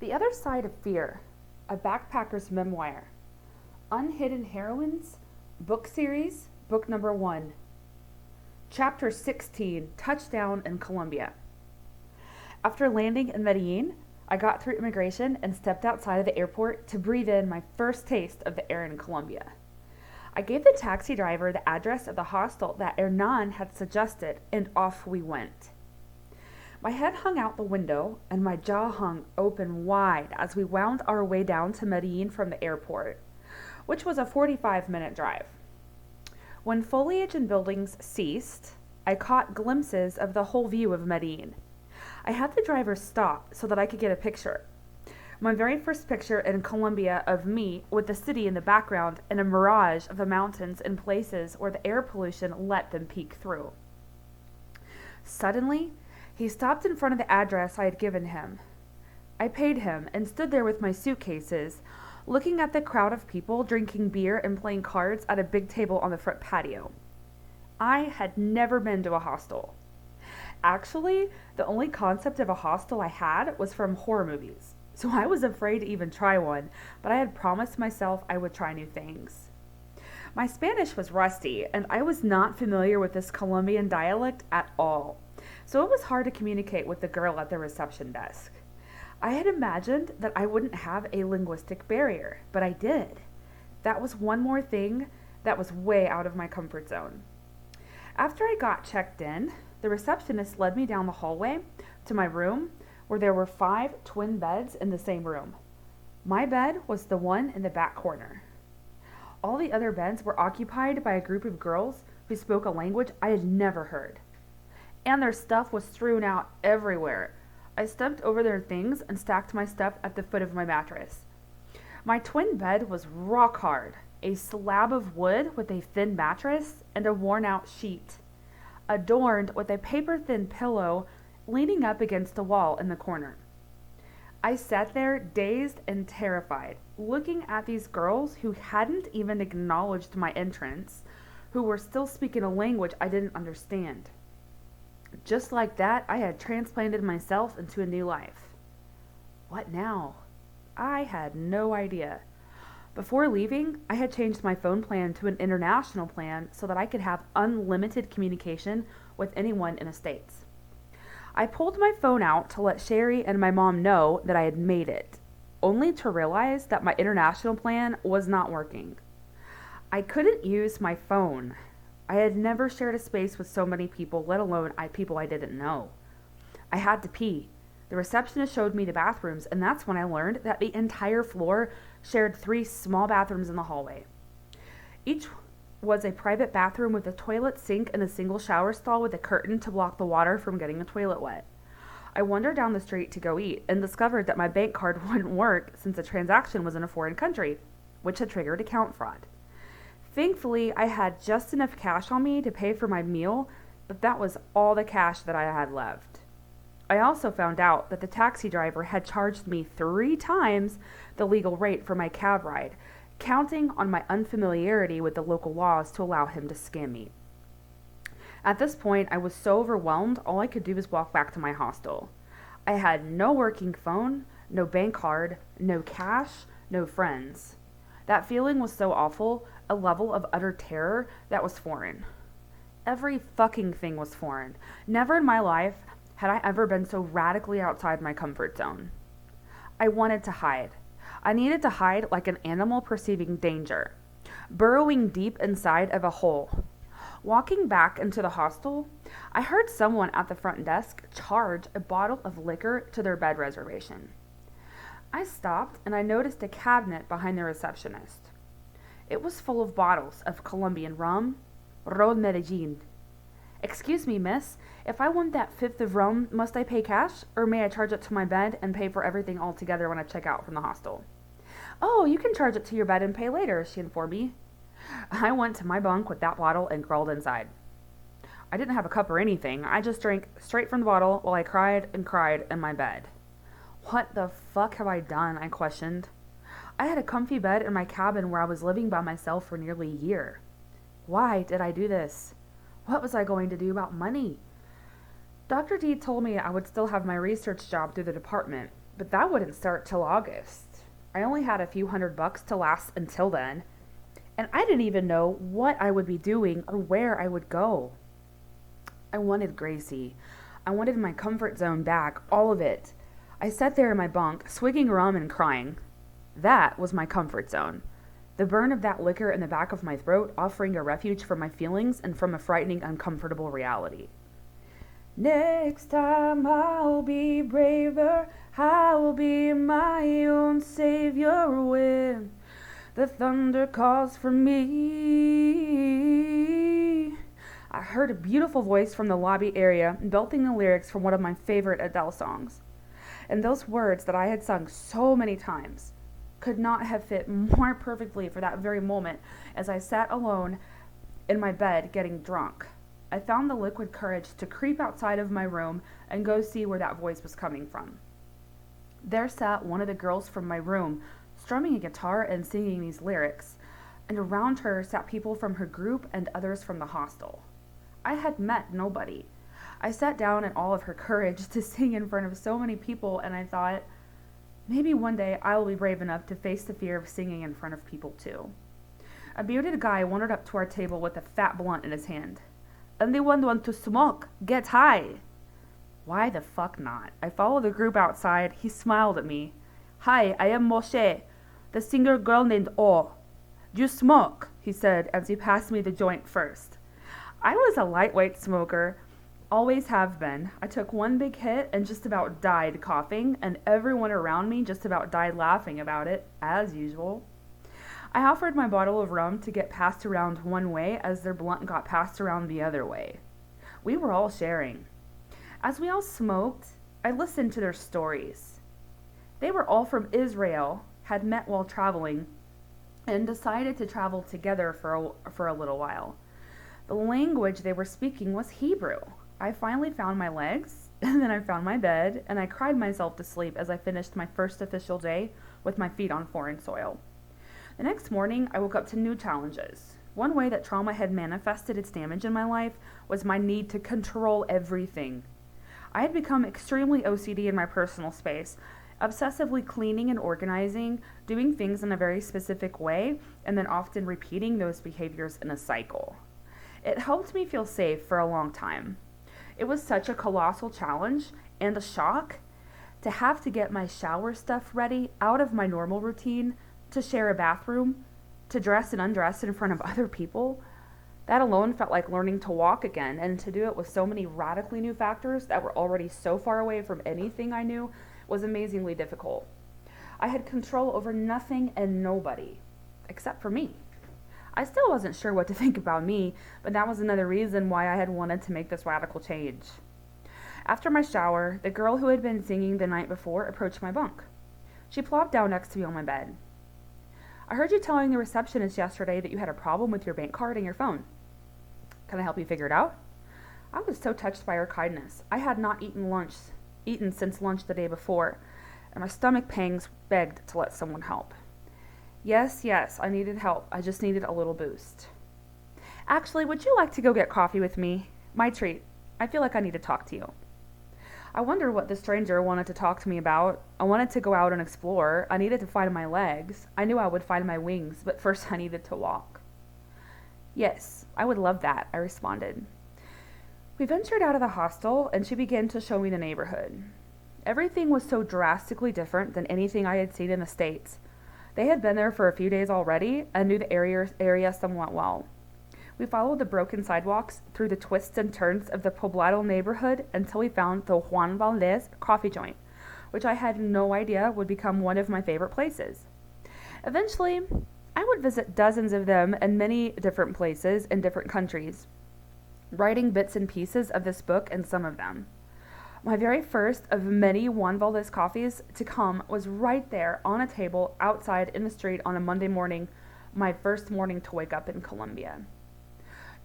The Other Side of Fear, a backpacker's memoir. Unhidden Heroines, book series, book number 1. Chapter 16, Touchdown in Colombia. After landing in Medellin, I got through immigration and stepped outside of the airport to breathe in my first taste of the air in Colombia. I gave the taxi driver the address of the hostel that Hernan had suggested, and off we went. My head hung out the window, and my jaw hung open wide as we wound our way down to Medellin from the airport, which was a 45-minute drive. When foliage and buildings ceased, I caught glimpses of the whole view of Medellin. I had the driver stop so that I could get a picture. My very first picture in Colombia of me with the city in the background and a mirage of the mountains in places where the air pollution let them peek through. Suddenly, he stopped in front of the address I had given him. I paid him and stood there with my suitcases, looking at the crowd of people drinking beer and playing cards at a big table on the front patio. I had never been to a hostel. Actually, the only concept of a hostel I had was from horror movies, so I was afraid to even try one, but I had promised myself I would try new things. My Spanish was rusty, and I was not familiar with this Colombian dialect at all, so it was hard to communicate with the girl at the reception desk. I had imagined that I wouldn't have a linguistic barrier, but I did. That was one more thing that was way out of my comfort zone. After I got checked in, the receptionist led me down the hallway to my room, where there were 5 twin beds in the same room. My bed was the one in the back corner. All the other beds were occupied by a group of girls who spoke a language I had never heard. And their stuff was strewn out everywhere. I stepped over their things and stacked my stuff at the foot of my mattress. My twin bed was rock hard, a slab of wood with a thin mattress and a worn-out sheet, adorned with a paper-thin pillow leaning up against the wall in the corner. I sat there dazed and terrified, looking at these girls who hadn't even acknowledged my entrance, who were still speaking a language I didn't understand. Just like that, I had transplanted myself into a new life. What now? I had no idea. Before leaving, I had changed my phone plan to an international plan so that I could have unlimited communication with anyone in the States. I pulled my phone out to let Sherry and my mom know that I had made it, only to realize that my international plan was not working. I couldn't use my phone. I had never shared a space with so many people, let alone people I didn't know. I had to pee. The receptionist showed me the bathrooms, and that's when I learned that the entire floor shared 3 small bathrooms in the hallway. Each was a private bathroom with a toilet, sink, and a single shower stall with a curtain to block the water from getting the toilet wet. I wandered down the street to go eat and discovered that my bank card wouldn't work since the transaction was in a foreign country, which had triggered account fraud. Thankfully, I had just enough cash on me to pay for my meal, but that was all the cash that I had left. I also found out that the taxi driver had charged me 3 times the legal rate for my cab ride, counting on my unfamiliarity with the local laws to allow him to scam me. At this point, I was so overwhelmed, all I could do was walk back to my hostel. I had no working phone, no bank card, no cash, no friends. That feeling was so awful, a level of utter terror that was foreign. Every fucking thing was foreign. Never in my life had I ever been so radically outside my comfort zone. I wanted to hide. I needed to hide like an animal perceiving danger, burrowing deep inside of a hole. Walking back into the hostel, I heard someone at the front desk charge a bottle of liquor to their bed reservation. I stopped and I noticed a cabinet behind the receptionist. It was full of bottles of Colombian rum, Ron Medellin. "Excuse me, miss, if I want that 5th of rum, must I pay cash, or may I charge it to my bed and pay for everything all together when I check out from the hostel?" "Oh, you can charge it to your bed and pay later," she informed me. I went to my bunk with that bottle and crawled inside. I didn't have a cup or anything. I just drank straight from the bottle while I cried and cried in my bed. What the fuck have I done? I questioned. I had a comfy bed in my cabin where I was living by myself for nearly a year. Why did I do this? What was I going to do about money? Dr. D told me I would still have my research job through the department, But that wouldn't start till August. I only had a few $100 to last until then, and I didn't even know what I would be doing or where I would go. I wanted Gracie. I wanted my comfort zone back, all of it. I sat there in my bunk, swigging rum and crying. That was my comfort zone. The burn of that liquor in the back of my throat offering a refuge from my feelings and from a frightening, uncomfortable reality. Next time I'll be braver, I will be my own savior when the thunder calls for me. I heard a beautiful voice from the lobby area belting the lyrics from one of my favorite Adele songs. And those words that I had sung so many times could not have fit more perfectly for that very moment as I sat alone in my bed getting drunk. I found the liquid courage to creep outside of my room and go see where that voice was coming from. There sat one of the girls from my room, strumming a guitar and singing these lyrics, and around her sat people from her group and others from the hostel. I had met nobody. I sat down in all of her courage to sing in front of so many people, and I thought, maybe one day I will be brave enough to face the fear of singing in front of people too. A bearded guy wandered up to our table with a fat blunt in his hand. Anyone want to smoke? Get high. Why the fuck not? I followed the group outside. He smiled at me. Hi, I am Moshe, the singer girl named O. Do you smoke? He said as he passed me the joint first. I was a lightweight smoker. Always have been. I took one big hit and just about died coughing, and everyone around me just about died laughing about it, as usual. I offered my bottle of rum to get passed around one way as their blunt got passed around the other way. We were all sharing. As we all smoked, I listened to their stories. They were all from Israel, had met while traveling, and decided to travel together for a little while. The language they were speaking was Hebrew. I finally found my legs, and then I found my bed, and I cried myself to sleep as I finished my first official day with my feet on foreign soil. The next morning, I woke up to new challenges. One way that trauma had manifested its damage in my life was my need to control everything. I had become extremely OCD in my personal space, obsessively cleaning and organizing, doing things in a very specific way, and then often repeating those behaviors in a cycle. It helped me feel safe for a long time. It was such a colossal challenge and a shock to have to get my shower stuff ready out of my normal routine, to share a bathroom, to dress and undress in front of other people. That alone felt like learning to walk again, and to do it with so many radically new factors that were already so far away from anything I knew was amazingly difficult. I had control over nothing and nobody, except for me. I still wasn't sure what to think about me, but that was another reason why I had wanted to make this radical change. After my shower, the girl who had been singing the night before approached my bunk. She plopped down next to me on my bed. I heard you telling the receptionist yesterday that you had a problem with your bank card and your phone. Can I help you figure it out? I was so touched by her kindness. I had not eaten since lunch the day before, and my stomach pangs begged to let someone help. Yes, I needed help. I just needed a little boost. Actually, would you like to go get coffee with me? My treat. I feel like I need to talk to you. I wondered what the stranger wanted to talk to me about. I wanted to go out and explore. I needed to find my legs. I knew I would find my wings, but first I needed to walk. Yes, I would love that, I responded. We ventured out of the hostel, and she began to show me the neighborhood. Everything was so drastically different than anything I had seen in the States. They had been there for a few days already and knew the area somewhat well. We followed the broken sidewalks through the twists and turns of the Poblado neighborhood until we found the Juan Valdez coffee joint, which I had no idea would become one of my favorite places. Eventually, I would visit dozens of them in many different places in different countries, writing bits and pieces of this book in some of them. My very first of many Juan Valdez coffees to come was right there on a table outside in the street on a Monday morning, my first morning to wake up in Colombia.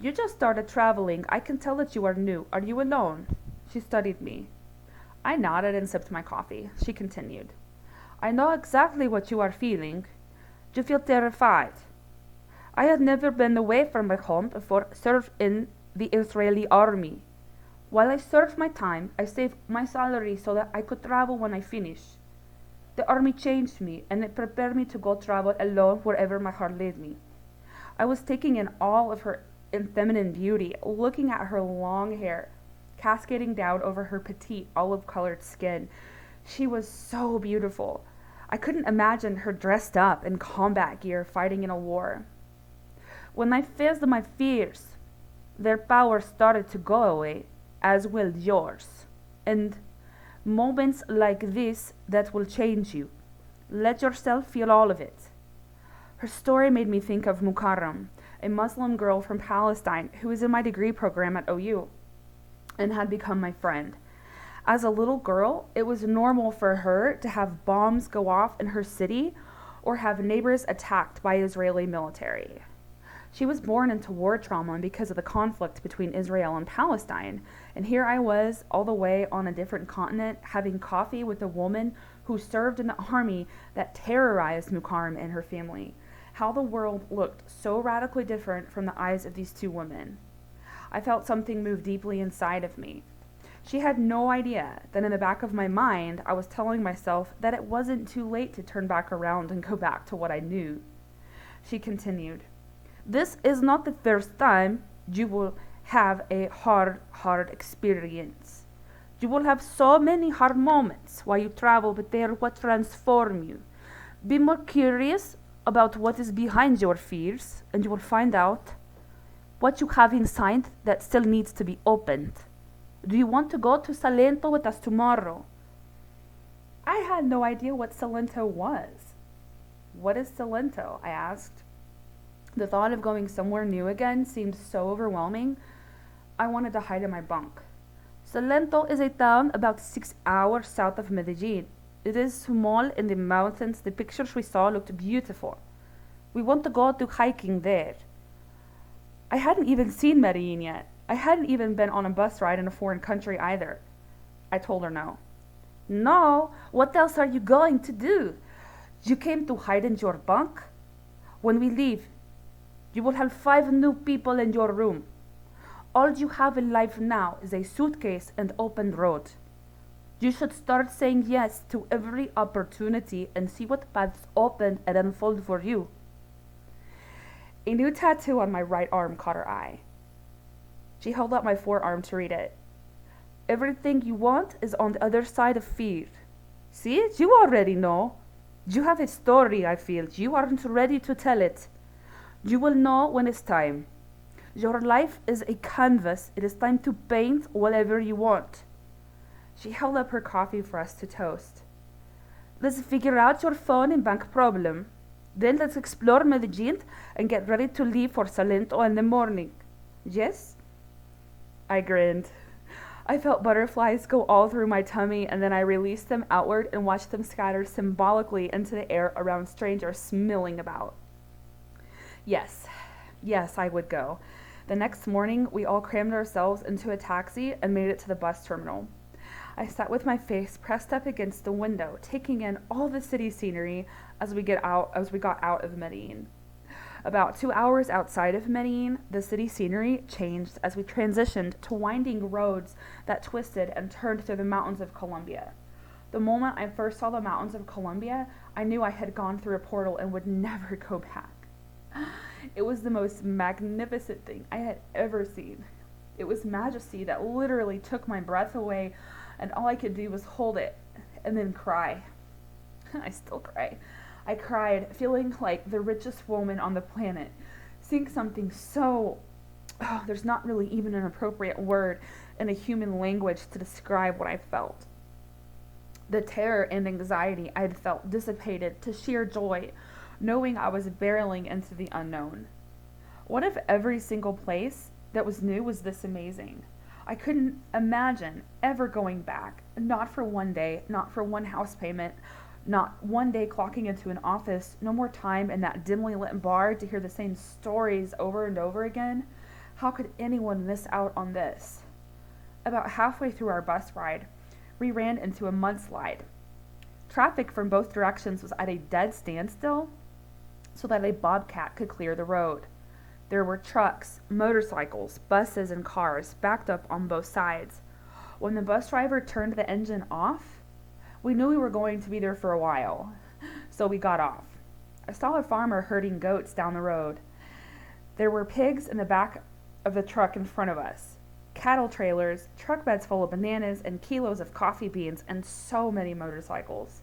You just started traveling. I can tell that you are new. Are you alone? She studied me. I nodded and sipped my coffee. She continued. I know exactly what you are feeling. You feel terrified. I had never been away from my home before served in the Israeli army. While I served my time, I saved my salary so that I could travel when I finish. The army changed me, and it prepared me to go travel alone wherever my heart led me. I was taking in all of her feminine beauty, looking at her long hair, cascading down over her petite olive-colored skin. She was so beautiful. I couldn't imagine her dressed up in combat gear fighting in a war. When I faced my fears, their power started to go away, as will yours. And moments like this that will change you. Let yourself feel all of it. Her story made me think of Mukarram, a Muslim girl from Palestine who was in my degree program at OU and had become my friend. As a little girl, it was normal for her to have bombs go off in her city or have neighbors attacked by Israeli military. She was born into war trauma because of the conflict between Israel and Palestine, and here I was, all the way on a different continent, having coffee with a woman who served in the army that terrorized Mukarram and her family. How the world looked so radically different from the eyes of these two women. I felt something move deeply inside of me. She had no idea that in the back of my mind, I was telling myself that it wasn't too late to turn back around and go back to what I knew. She continued, "This is not the first time you will have a hard experience. You will have so many hard moments while you travel, but they are what transform you. Be more curious about what is behind your fears, and you will find out what you have inside that still needs to be opened. Do you want to go to Salento with us tomorrow?" I had no idea what Salento was. "What is Salento?" I asked. The thought of going somewhere new again seemed so overwhelming. I wanted to hide in my bunk. "Salento is a town about 6 hours south of Medellin. It is small in the mountains. The pictures we saw looked beautiful. We want to go to hiking there." I hadn't even seen Medellin yet. I hadn't even been on a bus ride in a foreign country either. I told her no. "No? What else are you going to do? You came to hide in your bunk? When we leave, you will have 5 new people in your room. All you have in life now is a suitcase and open road. You should start saying yes to every opportunity and see what paths open and unfold for you." A new tattoo on my right arm caught her eye. She held up my forearm to read it. "Everything you want is on the other side of fear. See, you already know. You have a story, I feel. You aren't ready to tell it. You will know when it's time. Your life is a canvas. It is time to paint whatever you want." She held up her coffee for us to toast. "Let's figure out your phone and bank problem. Then let's explore Medellin and get ready to leave for Salento in the morning. Yes?" I grinned. I felt butterflies go all through my tummy, and then I released them outward and watched them scatter symbolically into the air around strangers milling about. Yes, I would go. The next morning, we all crammed ourselves into a taxi and made it to the bus terminal. I sat with my face pressed up against the window, taking in all the city scenery as we got out of Medellin. About 2 hours outside of Medellin, the city scenery changed as we transitioned to winding roads that twisted and turned through the mountains of Colombia. The moment I first saw the mountains of Colombia, I knew I had gone through a portal and would never go back. It was the most magnificent thing I had ever seen. It was majesty that literally took my breath away, and all I could do was hold it and then cry. I still cry. I cried, feeling like the richest woman on the planet, seeing something so... there's not really even an appropriate word in a human language to describe what I felt. The terror and anxiety I had felt dissipated to sheer joy, knowing I was barreling into the unknown. What if every single place that was new was this amazing? I couldn't imagine ever going back, not for one day, not for one house payment, not one day clocking into an office, no more time in that dimly lit bar to hear the same stories over and over again. How could anyone miss out on this? About halfway through our bus ride, we ran into a mudslide. Traffic from both directions was at a dead standstill so that a bobcat could clear the road. There were trucks, motorcycles, buses, and cars backed up on both sides. When the bus driver turned the engine off, We knew we were going to be there for a while, so we got off. I saw a farmer herding goats down the road. There were pigs in the back of the truck in front of us, cattle trailers, truck beds full of bananas, and kilos of coffee beans, and so many motorcycles.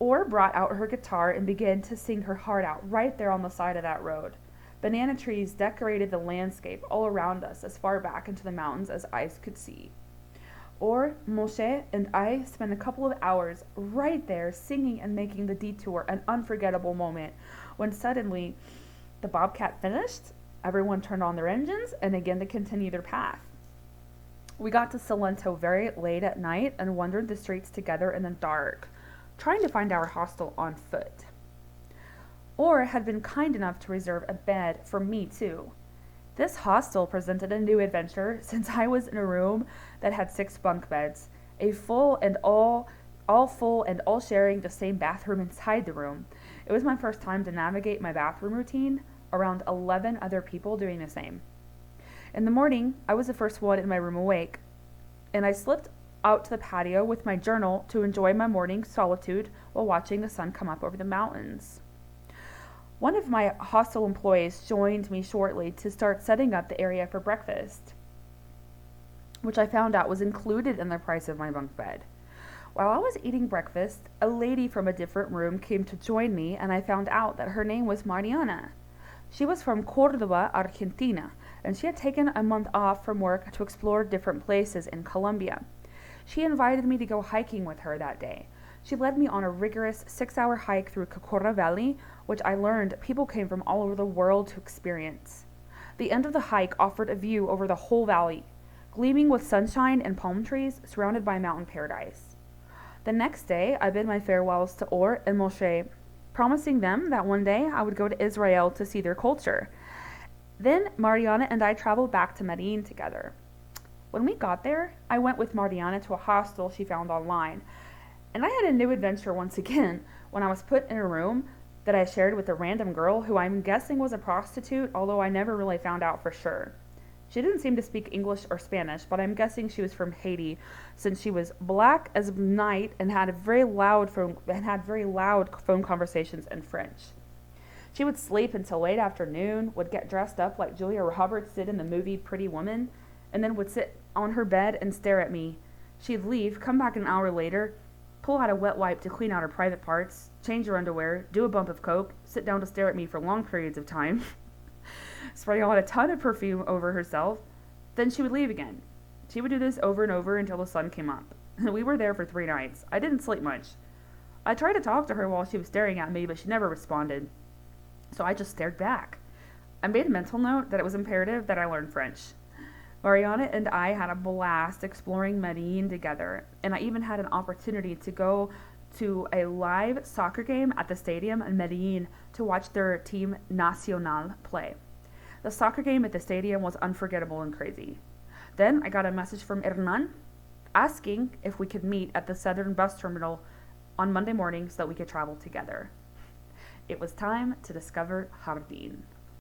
Or brought out her guitar and began to sing her heart out right there on the side of that road. Banana trees decorated the landscape all around us as far back into the mountains as eyes could see. Or Moshe and I spent a couple of hours right there singing and making the detour an unforgettable moment when suddenly the bobcat finished, everyone turned on their engines, and again to continue their path. We got to Salento very late at night and wandered the streets together in the dark, trying to find our hostel on foot. Or had been kind enough to reserve a bed for me too. This hostel presented a new adventure since I was in a room that had 6 bunk beds, a full and all full and all sharing the same bathroom inside the room. It was my first time to navigate my bathroom routine around 11 other people doing the same. In the morning, I was the first one in my room awake, and I slipped out to the patio with my journal to enjoy my morning solitude while watching the sun come up over the mountains. One of my hostel employees joined me shortly to start setting up the area for breakfast, which I found out was included in the price of my bunk bed. While I was eating breakfast, a lady from a different room came to join me, and I found out that her name was Mariana. She was from Córdoba, Argentina, and she had taken a month off from work to explore different places in Colombia. She invited me to go hiking with her that day. She led me on a rigorous 6-hour hike through Cocora Valley, which I learned people came from all over the world to experience. The end of the hike offered a view over the whole valley, gleaming with sunshine and palm trees surrounded by mountain paradise. The next day, I bid my farewells to Or and Moshe, promising them that one day I would go to Israel to see their culture. Then Mariana and I traveled back to Medellin together. When we got there, I went with Mariana to a hostel she found online, and I had a new adventure once again when I was put in a room that I shared with a random girl who I'm guessing was a prostitute, although I never really found out for sure. She didn't seem to speak English or Spanish, but I'm guessing she was from Haiti, since she was black as night and had very loud phone conversations in French. She would sleep until late afternoon, would get dressed up like Julia Roberts did in the movie Pretty Woman, and then would sit on her bed and stare at me. She'd leave, come back an hour later, pull out a wet wipe to clean out her private parts, change her underwear, do a bump of coke, sit down to stare at me for long periods of time, spray on a ton of perfume over herself, then she would leave again. She would do this over and over until the sun came up. We were there for 3 nights. I didn't sleep much. I tried to talk to her while she was staring at me, but she never responded. So I just stared back. I made a mental note that it was imperative that I learn French. Mariana and I had a blast exploring Medellin together, and I even had an opportunity to go to a live soccer game at the stadium in Medellin to watch their team Nacional play. The soccer game at the stadium was unforgettable and crazy. Then I got a message from Hernan asking if we could meet at the southern bus terminal on Monday morning so that we could travel together. It was time to discover Jardín.